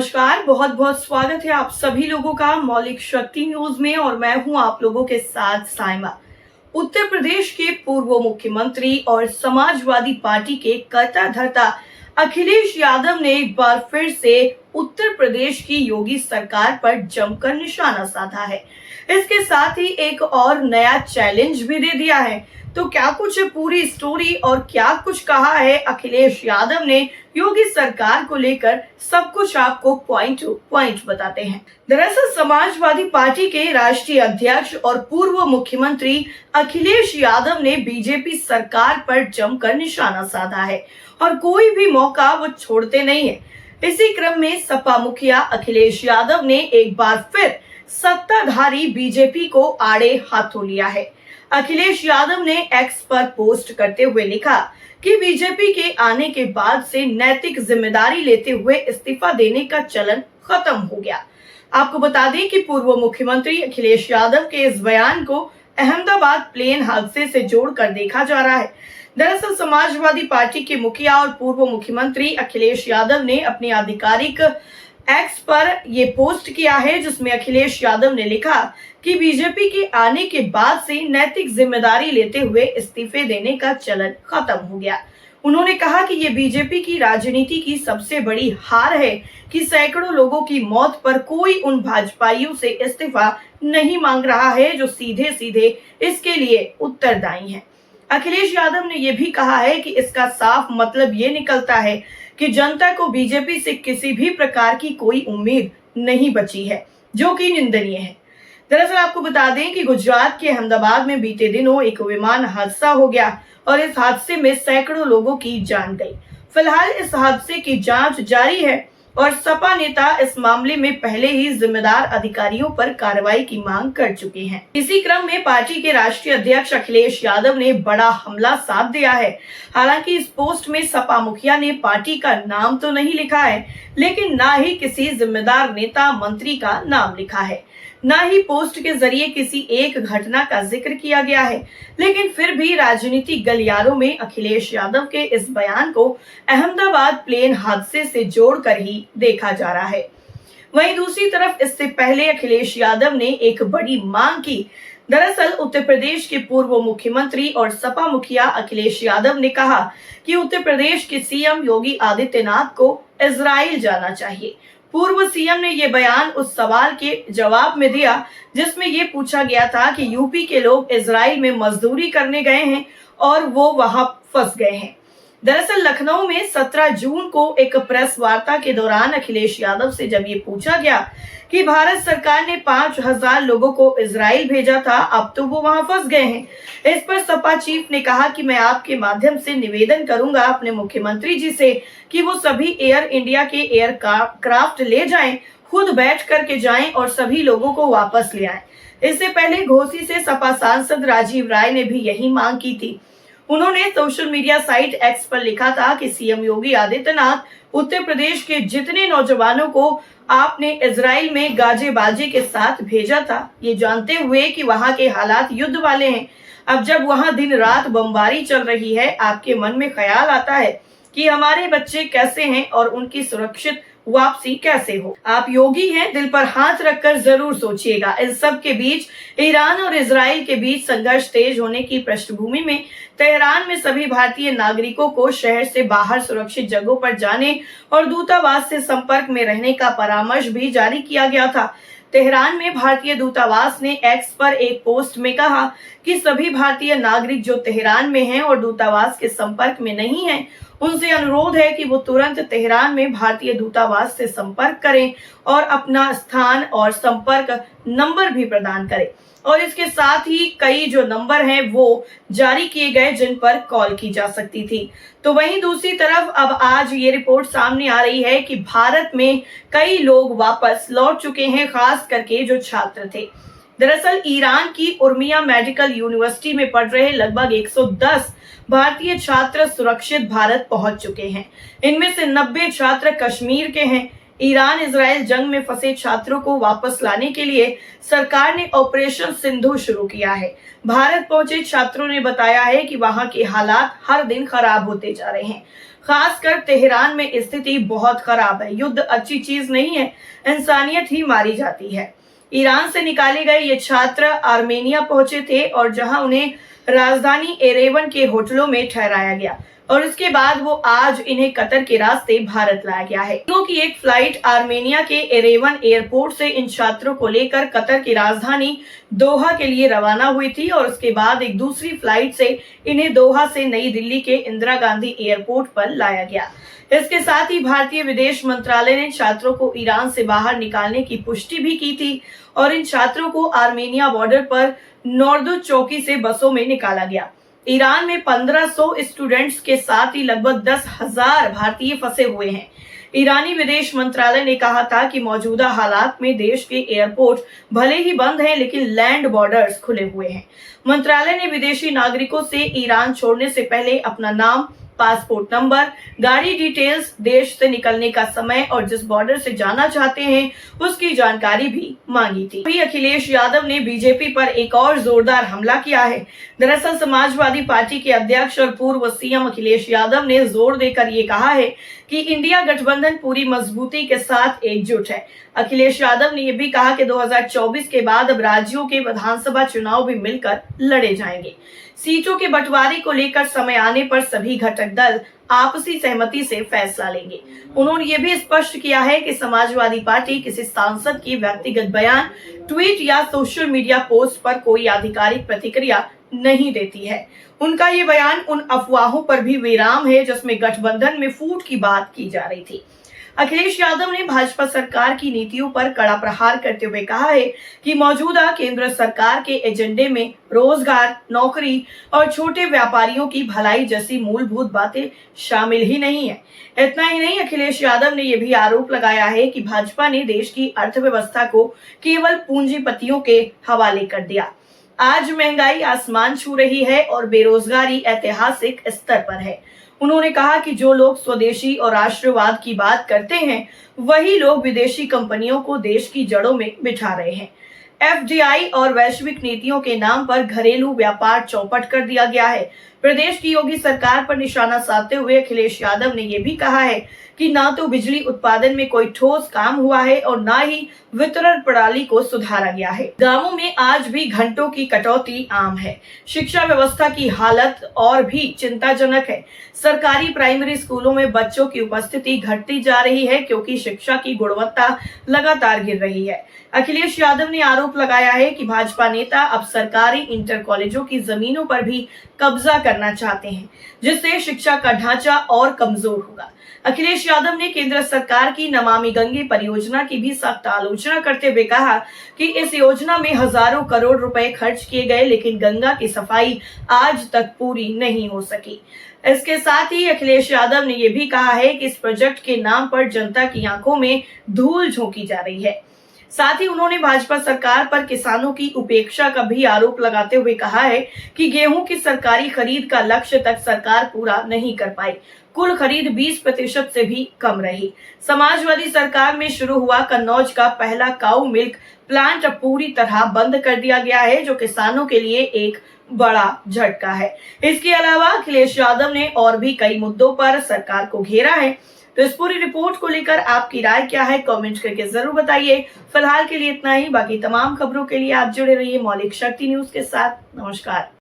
नमस्कार, बहुत बहुत स्वागत है आप सभी लोगों का मौलिक शक्ति न्यूज में और मैं हूं आप लोगों के साथ साइमा। उत्तर प्रदेश के पूर्व मुख्यमंत्री और समाजवादी पार्टी के कर्ता धर्ता अखिलेश यादव ने एक बार फिर से उत्तर प्रदेश की योगी सरकार पर जमकर निशाना साधा है। इसके साथ ही एक और नया चैलेंज भी दे दिया है। तो क्या कुछ पूरी स्टोरी और क्या कुछ कहा है अखिलेश यादव ने योगी सरकार को लेकर, सब कुछ आपको पॉइंट टू पॉइंट बताते हैं। दरअसल समाजवादी पार्टी के राष्ट्रीय अध्यक्ष और पूर्व मुख्यमंत्री अखिलेश यादव ने बीजेपी सरकार पर जमकर निशाना साधा है और कोई भी मौका वो छोड़ते नहीं है। इसी क्रम में सपा मुखिया अखिलेश यादव ने एक बार फिर सत्ताधारी बीजेपी को आड़े हाथों लिया है। अखिलेश यादव ने एक्स पर पोस्ट करते हुए लिखा कि बीजेपी के आने के बाद से नैतिक जिम्मेदारी लेते हुए इस्तीफा देने का चलन खत्म हो गया। आपको बता दें कि पूर्व मुख्यमंत्री अखिलेश यादव के इस बयान को अहमदाबाद प्लेन हादसे से जोड़कर देखा जा रहा है। दरअसल समाजवादी पार्टी के मुखिया और पूर्व मुख्यमंत्री अखिलेश यादव ने अपनी आधिकारिक एक्स पर ये पोस्ट किया है, जिसमें अखिलेश यादव ने लिखा कि बीजेपी के आने के बाद से नैतिक जिम्मेदारी लेते हुए इस्तीफे देने का चलन खत्म हो गया। उन्होंने कहा कि ये बीजेपी की राजनीति की सबसे बड़ी हार है कि सैकड़ों लोगों की मौत पर कोई उन भाजपाइयों से इस्तीफा नहीं मांग रहा है जो सीधे सीधे इसके लिए उत्तरदायी हैं। अखिलेश यादव ने यह भी कहा है कि इसका साफ मतलब ये निकलता है कि जनता को बीजेपी से किसी भी प्रकार की कोई उम्मीद नहीं बची है, जो कि निंदनीय है। दरअसल आपको बता दें कि गुजरात के अहमदाबाद में बीते दिनों एक विमान हादसा हो गया और इस हादसे में सैकड़ों लोगों की जान गई। फिलहाल इस हादसे की जांच जारी है और सपा नेता इस मामले में पहले ही जिम्मेदार अधिकारियों पर कार्रवाई की मांग कर चुके हैं। इसी क्रम में पार्टी के राष्ट्रीय अध्यक्ष अखिलेश यादव ने बड़ा हमला साध दिया है। हालांकि इस पोस्ट में सपा मुखिया ने पार्टी का नाम तो नहीं लिखा है, लेकिन ना ही किसी जिम्मेदार नेता मंत्री का नाम लिखा है, न ही पोस्ट के जरिए किसी एक घटना का जिक्र किया गया है। लेकिन फिर भी राजनीतिक गलियारों में अखिलेश यादव के इस बयान को अहमदाबाद प्लेन हादसे से जोड़कर ही देखा जा रहा है। वहीं दूसरी तरफ इससे पहले अखिलेश यादव ने एक बड़ी मांग की। दरअसल उत्तर प्रदेश के पूर्व मुख्यमंत्री और सपा मुखिया अखिलेश यादव ने कहा कि उत्तर प्रदेश के सीएम योगी आदित्यनाथ को इजराइल जाना चाहिए। पूर्व सीएम ने ये बयान उस सवाल के जवाब में दिया जिसमें ये पूछा गया था कि यूपी के लोग इजराइल में मजदूरी करने गए हैं और वो वहां फंस गए हैं। दरअसल लखनऊ में 17 जून को एक प्रेस वार्ता के दौरान अखिलेश यादव से जब ये पूछा गया कि भारत सरकार ने 5000 लोगों को इजराइल भेजा था, अब तो वो वहां फंस गए हैं। इस पर सपा चीफ ने कहा कि मैं आपके माध्यम से निवेदन करूंगा अपने मुख्यमंत्री जी से कि वो सभी एयर इंडिया के एयर क्राफ्ट ले जाएं, खुद बैठ करके जाएं और सभी लोगों को वापस ले आएं। इससे पहले घोसी से सपा सांसद राजीव राय ने भी यही मांग की थी। उन्होंने सोशल मीडिया साइट एक्स पर लिखा था कि सीएम योगी आदित्यनाथ उत्तर प्रदेश के जितने नौजवानों को आपने इजराइल में गाजे बाजे के साथ भेजा था, ये जानते हुए कि वहां के हालात युद्ध वाले हैं। अब जब वहां दिन रात बमबारी चल रही है, आपके मन में ख्याल आता है कि हमारे बच्चे कैसे हैं और उनकी सुरक्षित वापसी कैसे हो। आप योगी हैं, दिल पर हाथ रखकर जरूर सोचिएगा। इन सब के बीच ईरान और इजराइल के बीच संघर्ष तेज होने की पृष्ठभूमि में तेहरान में सभी भारतीय नागरिकों को शहर से बाहर सुरक्षित जगहों पर जाने और दूतावास से संपर्क में रहने का परामर्श भी जारी किया गया था। तेहरान में भारतीय दूतावास ने एक्स पर एक पोस्ट में कहा कि सभी भारतीय नागरिक जो तेहरान में हैं और दूतावास के संपर्क में नहीं हैं, उनसे अनुरोध है कि वो तुरंत तेहरान में भारतीय दूतावास से संपर्क करें और अपना स्थान और संपर्क नंबर भी प्रदान करें। और इसके साथ ही कई जो नंबर हैं वो जारी किए गए जिन पर कॉल की जा सकती थी। तो वहीं दूसरी तरफ अब आज ये रिपोर्ट सामने आ रही है कि भारत में कई लोग वापस लौट चुके हैं, खास करके जो छात्र थे। दरअसल ईरान की उर्मिया मेडिकल यूनिवर्सिटी में पढ़ रहे लगभग 110 भारतीय छात्र सुरक्षित भारत पहुंच चुके हैं। इनमें से 90 छात्र कश्मीर के हैं, ईरान इजराइल जंग में फंसे छात्रों को वापस लाने के लिए सरकार ने ऑपरेशन सिंधु शुरू किया है। भारत पहुंचे छात्रों ने बताया है कि वहां के हालात हर दिन खराब होते जा रहे हैं। खासकर तेहरान में स्थिति बहुत खराब है। युद्ध अच्छी चीज नहीं है, इंसानियत ही मारी जाती है। ईरान से निकाले गए ये छात्र आर्मेनिया पहुंचे थे और जहां उन्हें राजधानी एरेवन के होटलों में ठहराया गया और उसके बाद वो आज इन्हें कतर के रास्ते भारत लाया गया है। की एक फ्लाइट आर्मेनिया के एरेवन एयरपोर्ट से इन छात्रों को लेकर कतर की राजधानी दोहा के लिए रवाना हुई थी और उसके बाद एक दूसरी फ्लाइट से इन्हें दोहा से नई दिल्ली के इंदिरा गांधी एयरपोर्ट पर लाया गया। इसके साथ ही भारतीय विदेश मंत्रालय ने छात्रों को ईरान से बाहर निकालने की पुष्टि भी की थी और इन छात्रों को आर्मेनिया बॉर्डर पर नॉर्दो चौकी से बसों में निकाला गया। ईरान में 1500 स्टूडेंट्स के साथ ही लगभग 10,000 भारतीय फंसे हुए हैं। ईरानी विदेश मंत्रालय ने कहा था कि मौजूदा हालात में देश के एयरपोर्ट भले ही बंद हैं, लेकिन लैंड बॉर्डर्स खुले हुए हैं। मंत्रालय ने विदेशी नागरिकों से ईरान छोड़ने से पहले अपना नाम, पासपोर्ट नंबर, गाड़ी डिटेल्स, देश से निकलने का समय और जिस बॉर्डर से जाना चाहते हैं उसकी जानकारी भी मांगी थी। अभी अखिलेश यादव ने बीजेपी पर एक और जोरदार हमला किया है। दरअसल समाजवादी पार्टी के अध्यक्ष और पूर्व सीएम अखिलेश यादव ने जोर देकर ये कहा है कि इंडिया गठबंधन पूरी मजबूती के साथ एकजुट है। अखिलेश यादव ने यह भी कहा कि 2024 के बाद अब राज्यों के विधानसभा चुनाव भी मिलकर लड़े जाएंगे। सीटों के बंटवारे को लेकर समय आने पर सभी घटक दल आपसी सहमति से फैसला लेंगे। उन्होंने ये भी स्पष्ट किया है कि समाजवादी पार्टी किसी सांसद की व्यक्तिगत बयान, ट्वीट या सोशल मीडिया पोस्ट पर कोई आधिकारिक प्रतिक्रिया नहीं देती है। उनका ये बयान उन अफवाहों पर भी विराम है जिसमें गठबंधन में फूट की बात की जा रही थी। अखिलेश यादव ने भाजपा सरकार की नीतियों पर कड़ा प्रहार करते हुए कहा है कि मौजूदा केंद्र सरकार के एजेंडे में रोजगार, नौकरी और छोटे व्यापारियों की भलाई जैसी मूलभूत बातें शामिल ही नहीं है। इतना ही नहीं, अखिलेश यादव ने यह भी आरोप लगाया है कि भाजपा ने देश की अर्थव्यवस्था को केवल पूंजीपतियों के हवाले कर दिया। आज महंगाई आसमान छू रही है और बेरोजगारी ऐतिहासिक स्तर पर है। उन्होंने कहा कि जो लोग स्वदेशी और राष्ट्रवाद की बात करते हैं, वही लोग विदेशी कंपनियों को देश की जड़ों में बिठा रहे हैं। एफडीआई और वैश्विक नीतियों के नाम पर घरेलू व्यापार चौपट कर दिया गया है। प्रदेश की योगी सरकार पर निशाना साधते हुए अखिलेश यादव ने यह भी कहा है कि ना तो बिजली उत्पादन में कोई ठोस काम हुआ है और ना ही वितरण प्रणाली को सुधारा गया है। गांवों में आज भी घंटों की कटौती आम है। शिक्षा व्यवस्था की हालत और भी चिंताजनक है। सरकारी प्राइमरी स्कूलों में बच्चों की उपस्थिति घटती जा रही है क्योंकि शिक्षा की गुणवत्ता लगातार गिर रही है। अखिलेश यादव ने आरोप लगाया है कि भाजपा नेता अब सरकारी इंटर कॉलेजों की जमीनों पर भी कब्जा करना चाहते हैं, जिससे शिक्षा का ढांचा और कमजोर होगा। अखिलेश यादव ने केंद्र सरकार की नमामि गंगे परियोजना की भी सख्त आलोचना करते हुए कहा कि इस योजना में हजारों करोड़ रुपए खर्च किए गए, लेकिन गंगा की सफाई आज तक पूरी नहीं हो सकी। इसके साथ ही अखिलेश यादव ने यह भी कहा है कि इस प्रोजेक्ट के नाम पर जनता की आंखों में धूल झोंकी जा रही है। साथ ही उन्होंने भाजपा सरकार पर किसानों की उपेक्षा का भी आरोप लगाते हुए कहा है कि गेहूं की सरकारी खरीद का लक्ष्य तक सरकार पूरा नहीं कर पाई। कुल खरीद 20% से भी कम रही। समाजवादी सरकार में शुरू हुआ कन्नौज का पहला काऊ मिल्क प्लांट अब पूरी तरह बंद कर दिया गया है, जो किसानों के लिए एक बड़ा झटका है। इसके अलावा अखिलेश यादव ने और भी कई मुद्दों पर सरकार को घेरा है। तो इस पूरी रिपोर्ट को लेकर आपकी राय क्या है, कमेंट करके जरूर बताइए। फिलहाल के लिए इतना ही। बाकी तमाम खबरों के लिए आप जुड़े रहिए मौलिक शक्ति न्यूज के साथ। नमस्कार।